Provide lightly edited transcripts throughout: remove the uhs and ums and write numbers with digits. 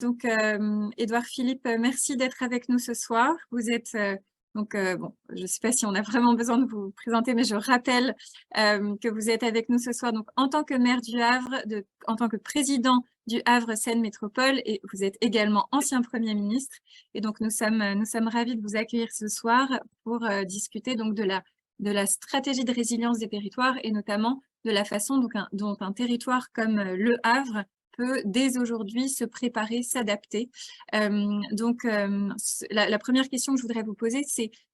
Donc, Édouard Philippe, merci d'être avec nous ce soir. Vous êtes bon, je ne sais pas si on a vraiment besoin de vous présenter, mais je rappelle que vous êtes avec nous ce soir donc en tant que maire du Havre, en tant que président du Havre Seine Métropole, et vous êtes également ancien Premier ministre. Et donc nous sommes ravis de vous accueillir ce soir pour discuter donc de la stratégie de résilience des territoires et notamment de la façon dont un territoire comme le Havre peut dès aujourd'hui se préparer, s'adapter. La première question que je voudrais vous poser,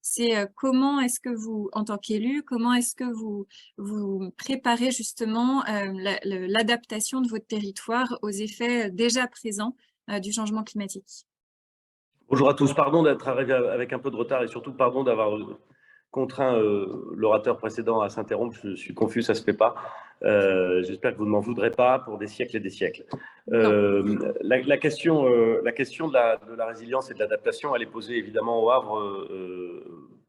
c'est comment est-ce que vous, en tant qu'élu, comment est-ce que vous préparez justement l'adaptation de votre territoire aux effets déjà présents du changement climatique? Bonjour à tous, pardon d'être arrivé avec un peu de retard et surtout pardon d'avoir contraint l'orateur précédent à s'interrompre. Je suis confus, ça ne se fait pas. J'espère que vous ne m'en voudrez pas pour des siècles et des siècles. La question de la résilience et de l'adaptation, elle est posée évidemment au Havre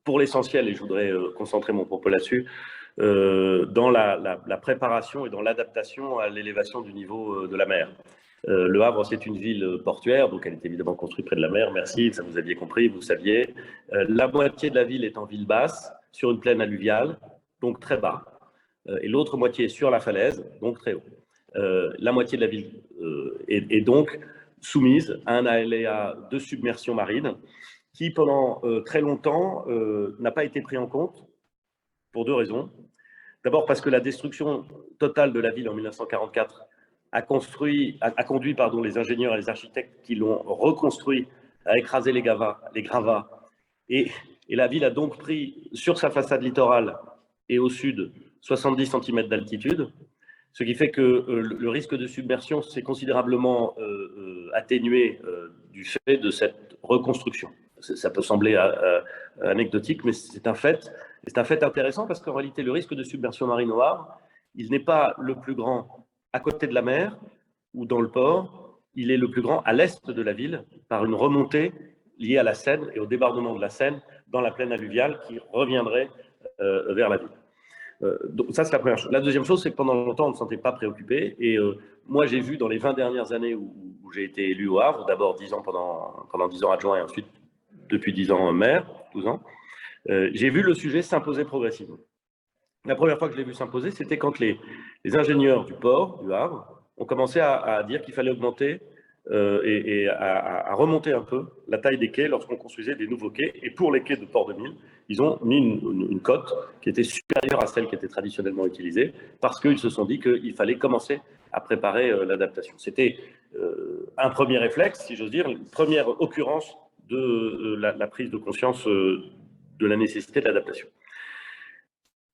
pour l'essentiel, et je voudrais concentrer mon propos là-dessus, dans la préparation et dans l'adaptation à l'élévation du niveau de la mer. Le Havre, c'est une ville portuaire, donc elle est évidemment construite près de la mer. Merci, ça vous aviez compris, vous saviez. La moitié de la ville est en ville basse, sur une plaine alluviale, donc très bas. Et l'autre moitié est sur la falaise, donc très haut. La moitié de la ville est donc soumise à un aléa de submersion marine qui, pendant très longtemps, n'a pas été pris en compte pour deux raisons. D'abord parce que la destruction totale de la ville en 1944 a conduit les ingénieurs et les architectes qui l'ont reconstruit à écraser les gravats. Et la ville a donc pris sur sa façade littorale et au sud 70 cm d'altitude, ce qui fait que le risque de submersion s'est considérablement atténué du fait de cette reconstruction. Ça peut sembler anecdotique, mais c'est un fait. C'est un fait intéressant parce qu'en réalité, le risque de submersion marine au Havre, il n'est pas le plus grand à côté de la mer ou dans le port, il est le plus grand à l'est de la ville par une remontée liée à la Seine et au débordement de la Seine dans la plaine alluviale qui reviendrait vers la ville. Donc ça, c'est la première chose. La deuxième chose, c'est que pendant longtemps, on ne se sentait pas préoccupé. Et moi, j'ai vu dans les 20 dernières années où j'ai été élu au Havre, d'abord 10 ans pendant 10 ans adjoint et ensuite depuis 10 ans maire, 12 ans, j'ai vu le sujet s'imposer progressivement. La première fois que je l'ai vu s'imposer, c'était quand les ingénieurs du port, du Havre, ont commencé à dire qu'il fallait augmenter et à remonter un peu la taille des quais lorsqu'on construisait des nouveaux quais. Et pour les quais de Port 2000, ils ont mis une cote qui était supérieure à celle qui était traditionnellement utilisée parce qu'ils se sont dit qu'il fallait commencer à préparer l'adaptation. C'était un premier réflexe, si j'ose dire, une première occurrence de la prise de conscience de la nécessité de l'adaptation.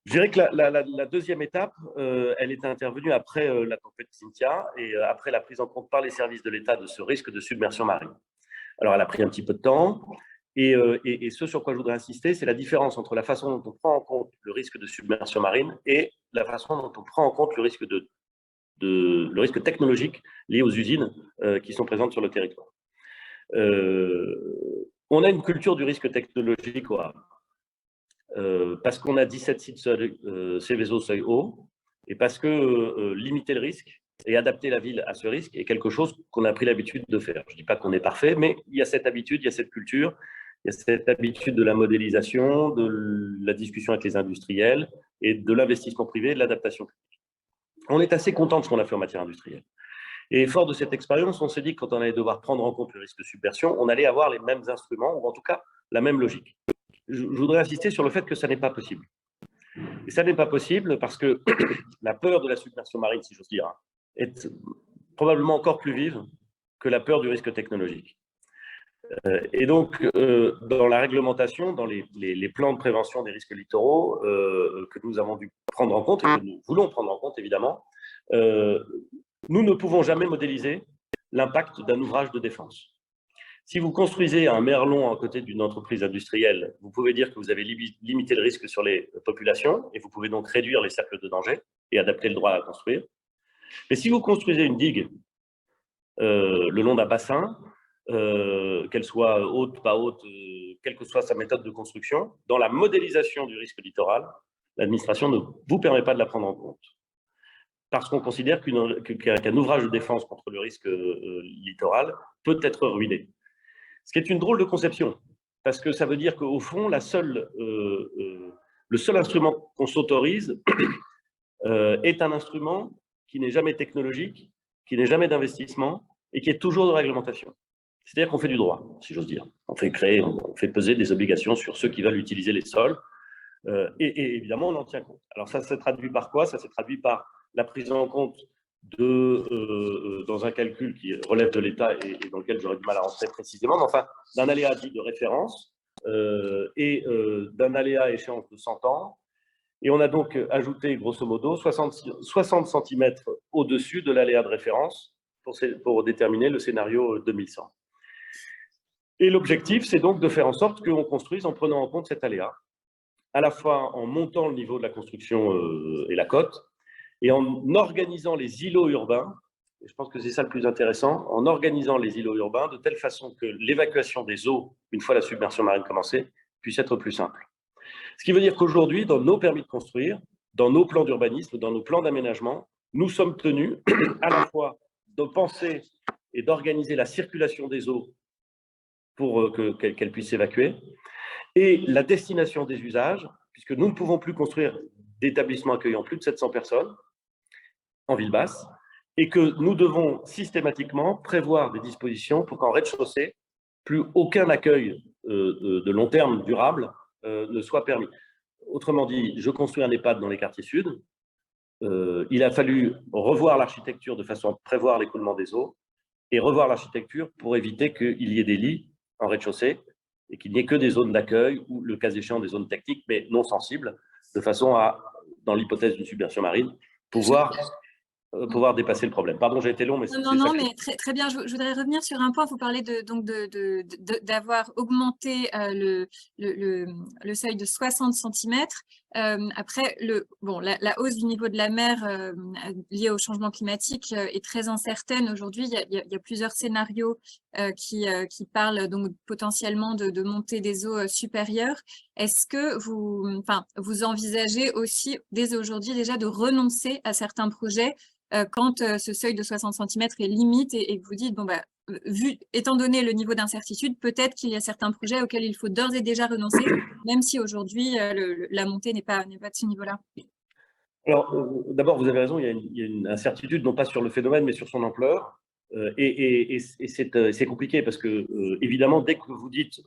Je dirais que la deuxième étape, elle est intervenue après la tempête Cynthia et après la prise en compte par les services de l'État de ce risque de submersion marine. Alors, elle a pris un petit peu de temps et ce sur quoi je voudrais insister, c'est la différence entre la façon dont on prend en compte le risque de submersion marine et la façon dont on prend en compte le risque technologique lié aux usines qui sont présentes sur le territoire. On a une culture du risque technologique au Havre. Parce qu'on a 17 sites Céveso seuil haut, et parce que limiter le risque et adapter la ville à ce risque est quelque chose qu'on a pris l'habitude de faire. Je ne dis pas qu'on est parfait, mais il y a cette habitude, il y a cette culture, il y a cette habitude de la modélisation, de la discussion avec les industriels et de l'investissement privé et de l'adaptation publique. On est assez content de ce qu'on a fait en matière industrielle. Et fort de cette expérience, on s'est dit que quand on allait devoir prendre en compte le risque de submersion, on allait avoir les mêmes instruments, ou en tout cas la même logique. Je voudrais insister sur le fait que ça n'est pas possible. Et ça n'est pas possible parce que la peur de la submersion marine, si j'ose dire, est probablement encore plus vive que la peur du risque technologique. Et donc, dans la réglementation, dans les plans de prévention des risques littoraux que nous avons dû prendre en compte et que nous voulons prendre en compte, évidemment, nous ne pouvons jamais modéliser l'impact d'un ouvrage de défense. Si vous construisez un merlon à côté d'une entreprise industrielle, vous pouvez dire que vous avez limité le risque sur les populations et vous pouvez donc réduire les cercles de danger et adapter le droit à construire. Mais si vous construisez une digue le long d'un bassin, qu'elle soit haute, pas haute, quelle que soit sa méthode de construction, dans la modélisation du risque littoral, l'administration ne vous permet pas de la prendre en compte. parce qu'on considère qu'un ouvrage de défense contre le risque littoral peut être ruiné. Ce qui est une drôle de conception, parce que ça veut dire qu'au fond, le seul instrument qu'on s'autorise est un instrument qui n'est jamais technologique, qui n'est jamais d'investissement et qui est toujours de réglementation. C'est-à-dire qu'on fait du droit, si j'ose dire. On fait peser des obligations sur ceux qui veulent utiliser les sols et évidemment, on en tient compte. Alors ça s'est traduit par quoi? Ça s'est traduit par la prise en compte dans un calcul qui relève de l'État et dans lequel j'aurais du mal à rentrer précisément, mais enfin, d'un aléa dit de référence et d'un aléa à échéance de 100 ans. Et on a donc ajouté, grosso modo, 60 cm au-dessus de l'aléa de référence pour déterminer le scénario 2100. Et l'objectif, c'est donc de faire en sorte qu'on construise en prenant en compte cet aléa, à la fois en montant le niveau de la construction et la cote, et en organisant les îlots urbains, et je pense que c'est ça le plus intéressant, en organisant les îlots urbains de telle façon que l'évacuation des eaux, une fois la submersion marine commencée, puisse être plus simple. Ce qui veut dire qu'aujourd'hui, dans nos permis de construire, dans nos plans d'urbanisme, dans nos plans d'aménagement, nous sommes tenus à la fois de penser et d'organiser la circulation des eaux pour qu'elles puissent s'évacuer, et la destination des usages, puisque nous ne pouvons plus construire d'établissements accueillant plus de 700 personnes en ville basse, et que nous devons systématiquement prévoir des dispositions pour qu'en rez-de-chaussée, plus aucun accueil de long terme durable ne soit permis. Autrement dit, je construis un EHPAD dans les quartiers sud, il a fallu revoir l'architecture de façon à prévoir l'écoulement des eaux et revoir l'architecture pour éviter qu'il y ait des lits en rez-de-chaussée et qu'il n'y ait que des zones d'accueil ou, le cas échéant, des zones techniques, mais non sensibles, de façon à, dans l'hypothèse d'une submersion marine, pouvoir dépasser le problème. Pardon, j'ai été long, mais c'est ça. Non, mais très bien. Je voudrais revenir sur un point. Vous parlez d'avoir augmenté le seuil de 60 cm. Après, la hausse du niveau de la mer liée au changement climatique est très incertaine aujourd'hui. Il y a plusieurs scénarios qui parlent donc potentiellement de montée des eaux supérieures. Est-ce que vous envisagez aussi dès aujourd'hui déjà de renoncer à certains projets quand ce seuil de 60 cm est limite et que vous dites, étant donné le niveau d'incertitude, peut-être qu'il y a certains projets auxquels il faut d'ores et déjà renoncer, même si aujourd'hui la montée n'est pas de ce niveau-là? Alors, d'abord, vous avez raison, il y a une incertitude, non pas sur le phénomène, mais sur son ampleur. Et c'est compliqué parce que, évidemment, dès que vous dites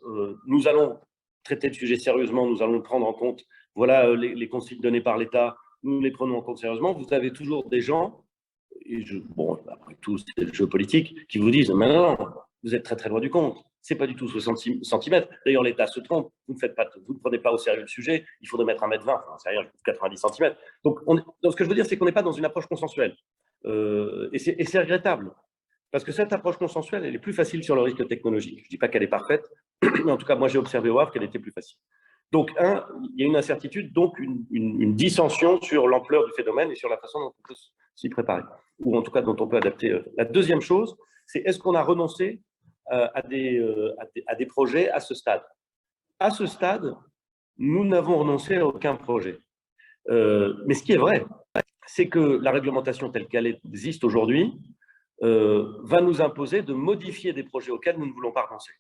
nous allons traiter le sujet sérieusement, nous allons le prendre en compte, voilà les consignes données par l'État, nous les prenons en compte sérieusement, vous avez toujours des gens, après tout, c'est le jeu politique, qui vous disent mais non, vous êtes très très loin du compte. C'est pas du tout 60 cm. D'ailleurs, l'État se trompe. Vous ne prenez pas au sérieux le sujet. Il faudrait mettre 1,20 m, enfin, c'est rien, 90 cm. Donc, ce que je veux dire, c'est qu'on n'est pas dans une approche consensuelle. Et c'est regrettable. Parce que cette approche consensuelle, elle est plus facile sur le risque technologique. Je ne dis pas qu'elle est parfaite, mais en tout cas, moi, j'ai observé au Havre qu'elle était plus facile. Donc, il y a une incertitude, donc une dissension sur l'ampleur du phénomène et sur la façon dont on peut s'y préparer, ou en tout cas dont on peut adapter. La deuxième chose, c'est est-ce qu'on a renoncé à des projets à ce stade? À ce stade, nous n'avons renoncé à aucun projet. Mais ce qui est vrai, c'est que la réglementation telle qu'elle existe aujourd'hui va nous imposer de modifier des projets auxquels nous ne voulons pas renoncer.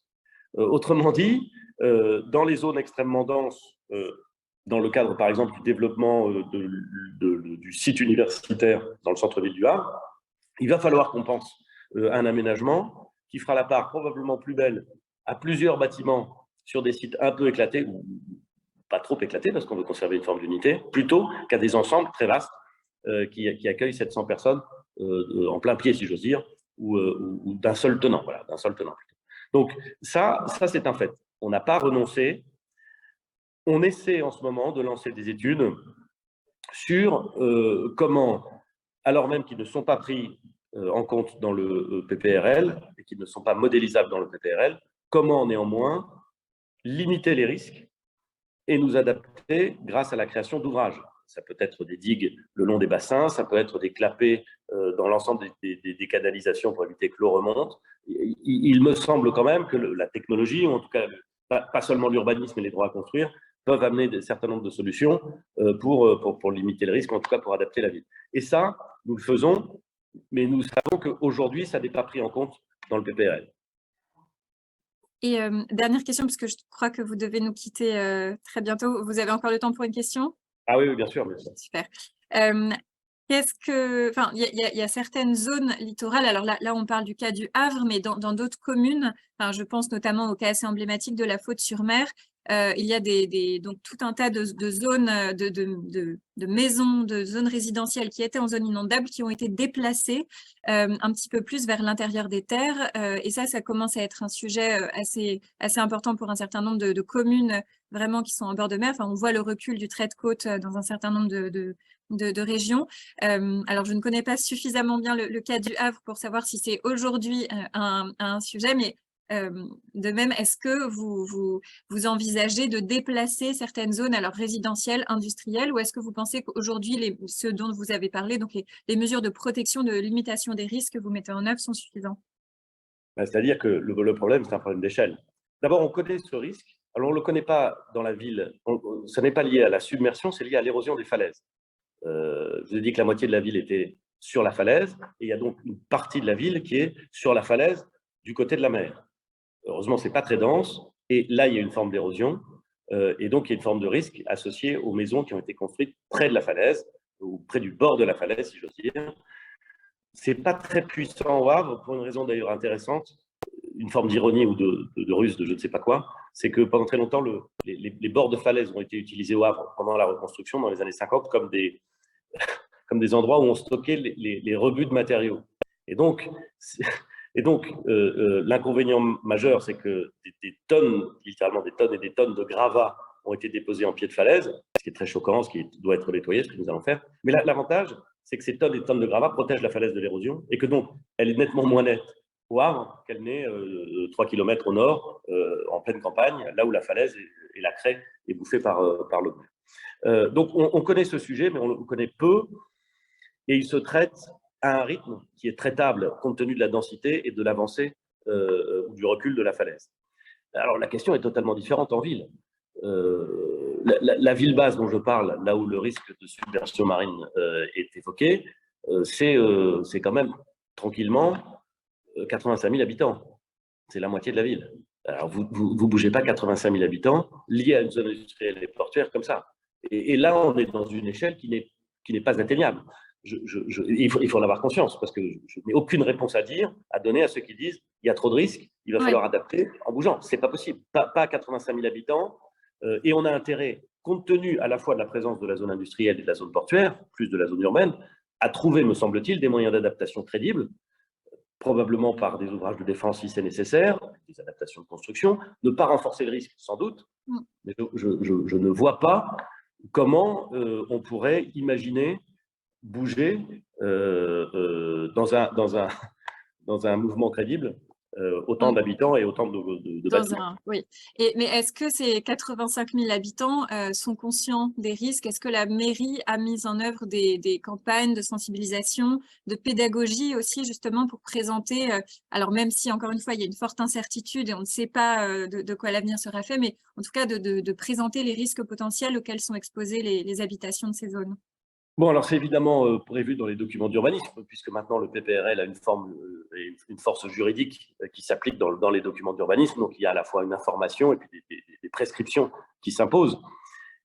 Autrement dit, dans les zones extrêmement denses, dans le cadre par exemple du développement du site universitaire dans le centre-ville du Havre, il va falloir qu'on pense à un aménagement qui fera la part probablement plus belle à plusieurs bâtiments sur des sites un peu éclatés, ou pas trop éclatés parce qu'on veut conserver une forme d'unité, plutôt qu'à des ensembles très vastes qui accueillent 700 personnes en plein pied, si j'ose dire, ou d'un seul tenant, voilà, d'un seul tenant. Donc ça c'est un fait. On n'a pas renoncé. On essaie en ce moment de lancer des études sur comment, alors même qu'ils ne sont pas pris en compte dans le PPRL et qu'ils ne sont pas modélisables dans le PPRL, comment néanmoins limiter les risques et nous adapter grâce à la création d'ouvrages. Ça peut être des digues le long des bassins, ça peut être des clapets dans l'ensemble des canalisations pour éviter que l'eau remonte. Il me semble quand même que la technologie, ou en tout cas pas seulement l'urbanisme et les droits à construire, peuvent amener un certain nombre de solutions pour limiter le risque, en tout cas pour adapter la ville. Et ça, nous le faisons, mais nous savons qu'aujourd'hui, ça n'est pas pris en compte dans le PPRL. Et dernière question, parce que je crois que vous devez nous quitter très bientôt. Vous avez encore le temps pour une question? Ah oui, bien sûr. Bien sûr. Super. Enfin, il y a certaines zones littorales. Alors là, on parle du cas du Havre, mais dans d'autres communes, enfin, je pense notamment au cas assez emblématique de la Faute-sur-Mer. Il y a donc tout un tas de zones, de maisons, de zones résidentielles qui étaient en zone inondable, qui ont été déplacées un petit peu plus vers l'intérieur des terres. Et ça commence à être un sujet assez important pour un certain nombre de communes vraiment qui sont en bord de mer. Enfin, on voit le recul du trait de côte dans un certain nombre de régions. Alors, je ne connais pas suffisamment bien le cas du Havre pour savoir si c'est aujourd'hui un sujet, mais de même, est-ce que vous envisagez de déplacer certaines zones, alors résidentielles, industrielles, ou est-ce que vous pensez qu'aujourd'hui, ce dont vous avez parlé, donc les mesures de protection, de limitation des risques que vous mettez en œuvre sont suffisants? C'est-à-dire que le problème, c'est un problème d'échelle. D'abord, on connaît ce risque. Alors, on ne le connaît pas dans la ville. Ça n'est pas lié à la submersion, c'est lié à l'érosion des falaises. Je vous ai dit que la moitié de la ville était sur la falaise, et il y a donc une partie de la ville qui est sur la falaise du côté de la mer. Heureusement, ce n'est pas très dense, et là, il y a une forme d'érosion, et donc il y a une forme de risque associée aux maisons qui ont été construites près de la falaise, ou près du bord de la falaise, si j'ose dire. Ce n'est pas très puissant au Havre, pour une raison d'ailleurs intéressante, une forme d'ironie ou de ruse de je ne sais pas quoi, c'est que pendant très longtemps, les bords de falaise ont été utilisés au Havre pendant la reconstruction dans les années 50 comme des endroits où on stockait les rebuts de matériaux. Et donc l'inconvénient majeur, c'est que des tonnes, littéralement des tonnes et des tonnes de gravats ont été déposés en pied de falaise, ce qui est très choquant, ce qui doit être nettoyé, ce que nous allons faire. Mais l'avantage, c'est que ces tonnes et tonnes de gravats protègent la falaise de l'érosion, et que donc, elle est nettement moins nette au Havre qu'elle n'est 3 km au nord, en pleine campagne, là où la falaise et la craie est bouffée par l'eau. Donc, on connaît ce sujet, mais on le connaît peu, et il se traite à un rythme qui est traitable compte tenu de la densité et de l'avancée ou du recul de la falaise. Alors, la question est totalement différente en ville. La ville base dont je parle, là où le risque de submersion marine est évoqué, c'est quand même tranquillement 85 000 habitants. C'est la moitié de la ville. Alors, vous ne bougez pas 85 000 habitants liés à une zone industrielle et portuaire comme ça. Et là, on est dans une échelle qui n'est pas atteignable. Il faut en avoir conscience, parce que je n'ai aucune réponse à donner à ceux qui disent il y a trop de risques, il va falloir adapter en bougeant. Ce n'est pas possible. Pas à 85 000 habitants. Et on a intérêt, compte tenu à la fois de la présence de la zone industrielle et de la zone portuaire, plus de la zone urbaine, à trouver, me semble-t-il, des moyens d'adaptation crédibles, probablement par des ouvrages de défense si c'est nécessaire, des adaptations de construction, ne pas renforcer le risque, sans doute, mais je ne vois pas comment on pourrait imaginer bouger dans un mouvement crédible autant d'habitants et autant de bâtiments. Oui. Mais est-ce que ces 85 000 habitants sont conscients des risques? Est-ce que la mairie a mis en œuvre des campagnes de sensibilisation, de pédagogie aussi, justement, pour présenter, alors même si, encore une fois, il y a une forte incertitude et on ne sait pas de quoi l'avenir sera fait, mais en tout cas de présenter les risques potentiels auxquels sont exposées les habitations de ces zones? Bon, alors c'est évidemment prévu dans les documents d'urbanisme, puisque maintenant le PPRL a une forme et une force juridique qui s'applique dans les documents d'urbanisme. Donc il y a à la fois une information et puis des prescriptions qui s'imposent.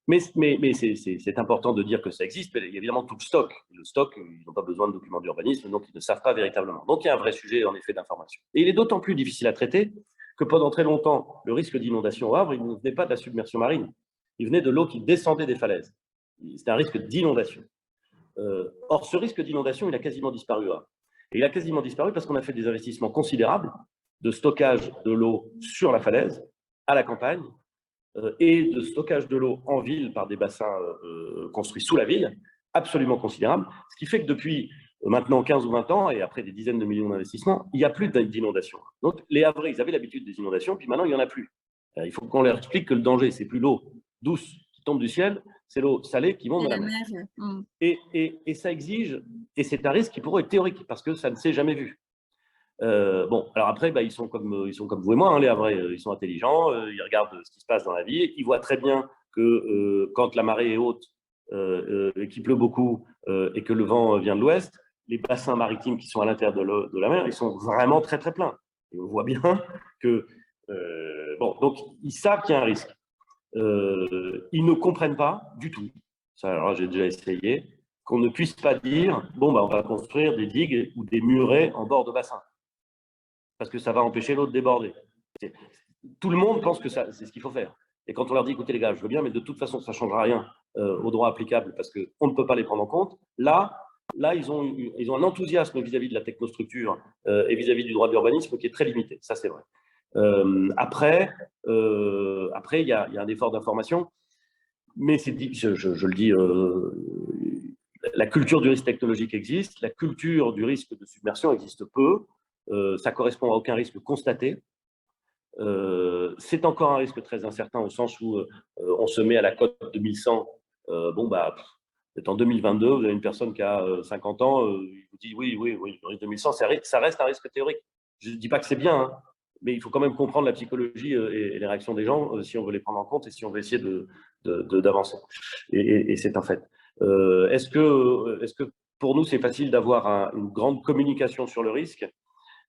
Mais c'est important de dire que ça existe. Mais il y a évidemment tout le stock. Le stock, ils n'ont pas besoin de documents d'urbanisme, donc ils ne savent pas véritablement. Donc il y a un vrai sujet en effet d'information. Et il est d'autant plus difficile à traiter que pendant très longtemps, le risque d'inondation au Havre, il ne venait pas de la submersion marine. Il venait de l'eau qui descendait des falaises. C'était un risque d'inondation. Or, ce risque d'inondation, il a quasiment disparu. Et il a quasiment disparu parce qu'on a fait des investissements considérables de stockage de l'eau sur la falaise, à la campagne, et de stockage de l'eau en ville par des bassins construits sous la ville, absolument considérables. Ce qui fait que depuis maintenant 15 ou 20 ans, et après des dizaines de millions d'investissements, il n'y a plus d'inondations. Donc, les Havrais, ils avaient l'habitude des inondations, puis maintenant, il n'y en a plus. Il faut qu'on leur explique que le danger, c'est plus l'eau douce qui tombe du ciel, c'est l'eau salée qui monte de la mer. Et ça exige, et c'est un risque qui pourrait être théorique, parce que ça ne s'est jamais vu. Bon, alors après, ils sont comme vous et moi, hein, les Havrais, ils sont intelligents, ils regardent ce qui se passe dans la vie, ils voient très bien que quand la marée est haute et qu'il pleut beaucoup et que le vent vient de l'ouest, les bassins maritimes qui sont à l'intérieur de la mer, ils sont vraiment très très pleins. Et on voit bien que bon, donc ils savent qu'il y a un risque. Ils ne comprennent pas du tout. Ça, alors j'ai déjà essayé qu'on ne puisse pas dire bon bah on va construire des digues ou des murets en bord de bassin parce que ça va empêcher l'eau de déborder. Tout le monde pense que c'est ce qu'il faut faire. Et quand on leur dit écoutez les gars, je veux bien, mais de toute façon ça ne changera rien au droit applicable parce qu'on ne peut pas les prendre en compte. Là ils ont un enthousiasme vis-à-vis de la technostructure et vis-à-vis du droit de l'urbanisme qui est très limité. Ça c'est vrai. Après, il y a un effort d'information, mais je le dis, la culture du risque technologique existe, la culture du risque de submersion existe peu, ça correspond à aucun risque constaté. C'est encore un risque très incertain au sens où on se met à la cote 2100. Bon, bah, peut-être en 2022, vous avez une personne qui a 50 ans, il vous dit oui, le risque 2100, ça reste un risque théorique. Je ne dis pas que c'est bien, hein, mais il faut quand même comprendre la psychologie et les réactions des gens si on veut les prendre en compte et si on veut essayer d'avancer. Et c'est un fait. Est-ce que pour nous, c'est facile d'avoir une grande communication sur le risque?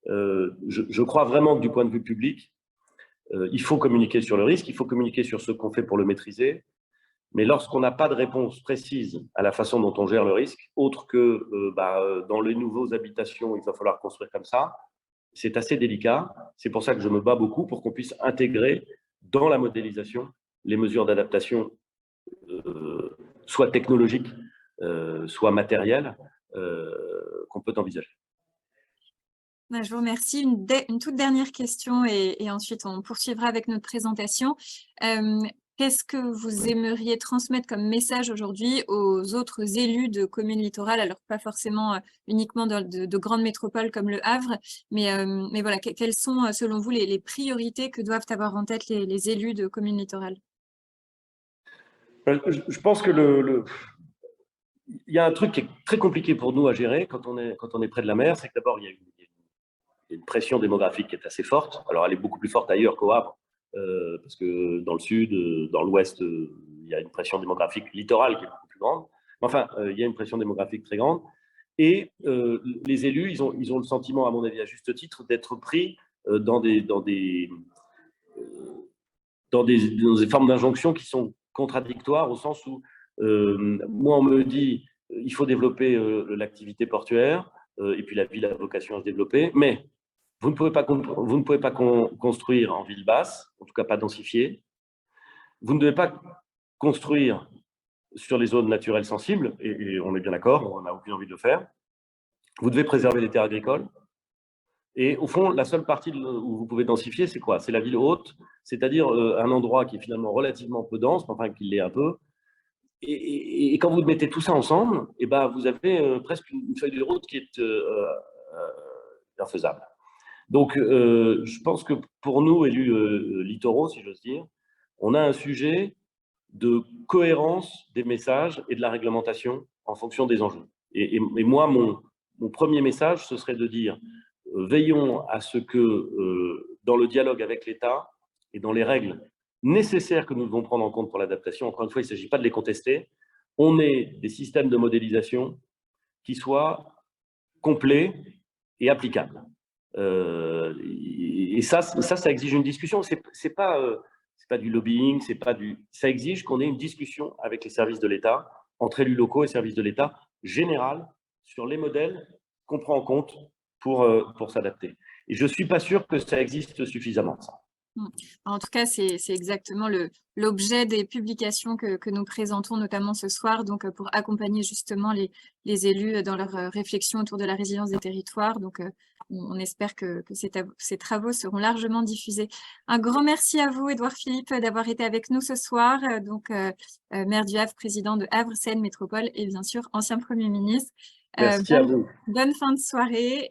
Je crois vraiment que du point de vue public, il faut communiquer sur le risque, il faut communiquer sur ce qu'on fait pour le maîtriser. Mais lorsqu'on n'a pas de réponse précise à la façon dont on gère le risque, autre que dans les nouveaux habitations, il va falloir construire comme ça, c'est assez délicat. C'est pour ça que je me bats beaucoup pour qu'on puisse intégrer dans la modélisation les mesures d'adaptation, soit technologiques, soit matérielles, qu'on peut envisager. Je vous remercie. Une toute dernière question et ensuite on poursuivra avec notre présentation. Qu'est-ce que vous aimeriez transmettre comme message aujourd'hui aux autres élus de communes littorales, alors pas forcément uniquement de grandes métropoles comme Le Havre, mais voilà, quelles sont selon vous les priorités que doivent avoir en tête les élus de communes littorales? Je pense que il y a un truc qui est très compliqué pour nous à gérer quand on est près de la mer, c'est que d'abord, il y a une pression démographique qui est assez forte. Alors, elle est beaucoup plus forte ailleurs qu'au Havre, parce que dans le sud, dans l'ouest, il y a une pression démographique littorale qui est beaucoup plus grande. Enfin, il y a une pression démographique très grande. Et les élus, ils ont le sentiment, à mon avis, à juste titre, d'être pris dans des formes d'injonction qui sont contradictoires au sens où moi, on me dit il faut développer l'activité portuaire et puis la ville a vocation à se développer, mais vous ne pouvez pas construire en ville basse, en tout cas pas densifiée. Vous ne devez pas construire sur les zones naturelles sensibles, et on est bien d'accord, on n'a aucune envie de le faire. Vous devez préserver les terres agricoles. Et au fond, la seule partie où vous pouvez densifier, c'est quoi? C'est la ville haute, c'est-à-dire un endroit qui est finalement relativement peu dense, enfin qu'il l'est un peu. Et quand vous mettez tout ça ensemble, et ben, vous avez presque une feuille de route qui est infaisable. Donc, je pense que pour nous, élus littoraux, si j'ose dire, on a un sujet de cohérence des messages et de la réglementation en fonction des enjeux. Et moi, mon premier message, ce serait de dire veillons à ce que, dans le dialogue avec l'État et dans les règles nécessaires que nous devons prendre en compte pour l'adaptation, encore une fois, il ne s'agit pas de les contester, on ait des systèmes de modélisation qui soient complets et applicables. Et ça exige une discussion. C'est pas du lobbying, ça exige qu'on ait une discussion avec les services de l'État, entre élus locaux et services de l'État général sur les modèles qu'on prend en compte pour s'adapter. Et je suis pas sûr que ça existe suffisamment, ça. En tout cas, c'est exactement l'objet des publications que nous présentons, notamment ce soir, donc pour accompagner justement les élus dans leur réflexion autour de la résilience des territoires. Donc, on espère que ces travaux seront largement diffusés. Un grand merci à vous, Édouard Philippe, d'avoir été avec nous ce soir. Maire du Havre, président de Havre Seine Métropole et bien sûr, ancien Premier ministre. Merci à vous. Bonne fin de soirée.